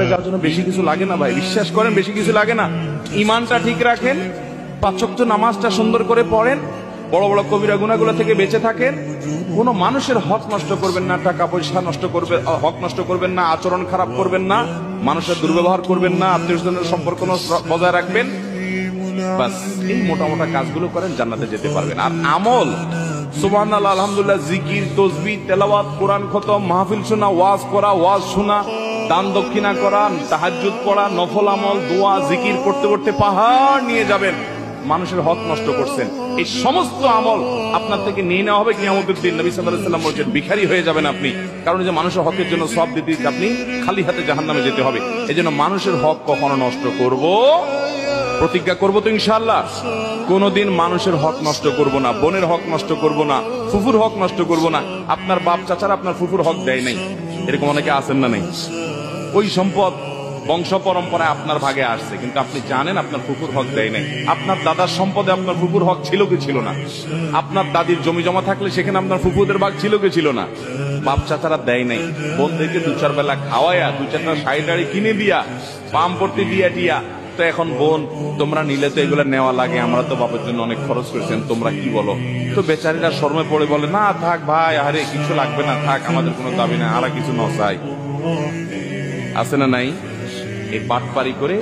যাওয়ার জন্য বেশি কিছু লাগে না ভাই, বিশ্বাস করেন বেশি কিছু লাগে না। ইমানটা ঠিক রাখেন, 5 ওয়াক্ত নামাজটা সুন্দর করে পড়েন, বড় বড় কবিরা গুনাহগুলো থেকে বেঁচে থাকেন, কোনো মানুষের হক নষ্ট করবেন না, টাকা পয়সা নষ্ট করবেন, হক নষ্ট করবেন না, আচরণ খারাপ করবেন না, মানুষের দুর্ব্যবহার করবেন না, আত্মীয়স্বজনের সম্পর্ক বজায় রাখবেন। বাস এই মোটা মোটা কাজগুলো করেন, জান্নাতে যেতে পারবেন। আর আমল, সুবহানাল্লাহ, আলহামদুলিল্লাহ, জিকির, তাসবিহ, তেলাওয়াত, কোরআন খতম, মাহফিল শোনা, ওয়াজ করা, ওয়াজ শোনা, দান দক্ষিণা করা, তাহাজ্জুদ পড়া, নফল আমল, দোয়া, জিকির করতে করতে পাহাড় নিয়ে যাবেন। মানুষের হক নষ্ট করছেন, এই সমস্ত আমল আপনার থেকে নিয়ে নেওয়া হবে কিয়ামতের দিন। নবী সাল্লাল্লাহু আলাইহি ওয়াসাল্লাম বলেছেন ভিখারি হয়ে যাবেন আপনি, কারণ যে মানুষের হকের জন্য সব দিতে আপনি খালি হাতে জাহান্নামে যেতে হবে। এজন্য মানুষের হক কখনো নষ্ট করব, প্রতিজ্ঞা করব তো ইনশাআল্লাহ, কোনদিন মানুষের হক নষ্ট করব না, বোনের হক নষ্ট করব না, ফুফুর হক নষ্ট করব না। আপনার বাপ চাচারা আপনার ফুফুর হক দেয় নাই, এরকম অনেকে আছেন না নাই? ওই সম্পদ বংশ পরম্পরায় আপনার ভাগে আসছে, কিন্তু আপনি জানেন আপনার ফুফুর হক দেয় নাই। আপনার দাদার সম্পদে আপনার ফুফুর হক ছিল কি ছিল না? আপনার দাদির জমি জমা থাকলে সেখানে আপনার ফুফুদের ভাগ ছিল কি ছিল না? বাপ চাচারা দেয় নাই, বোনদেরকে 2-4 বেলা খাওয়ায়া, 2-4টা শাড়ি টাড়ি কিনে দিয়া, পাম পড়তে দিয়া টিয়া, তো এখন বোন তোমরা নিলে তো এগুলো নেওয়া লাগে, আমরা তো বাবার জন্য অনেক খরচ করেছেন, তোমরা কি বলো? তো বেচারীরা শর্মে পড়ে বলে, না থাক ভাই, আরে কিছু লাগবে না, থাক, আমাদের কোনো দাবি না, আর কিছু নচাই। আছে না নাই? এই বাটপারি করে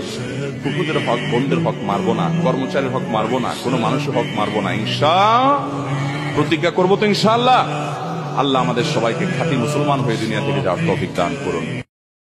ফুফুদের হক, বোনদের হক মারবো না, কর্মচারীর হক মারবো না, কোনো মানুষের হক মারবো না। প্রতিজ্ঞা করবো তো ইনশাআল্লাহ। আল্লাহ আমাদের সবাইকে খাঁটি মুসলমান হয়ে দুনিয়া থেকে যাওয়ার তৌফিক দান করুন।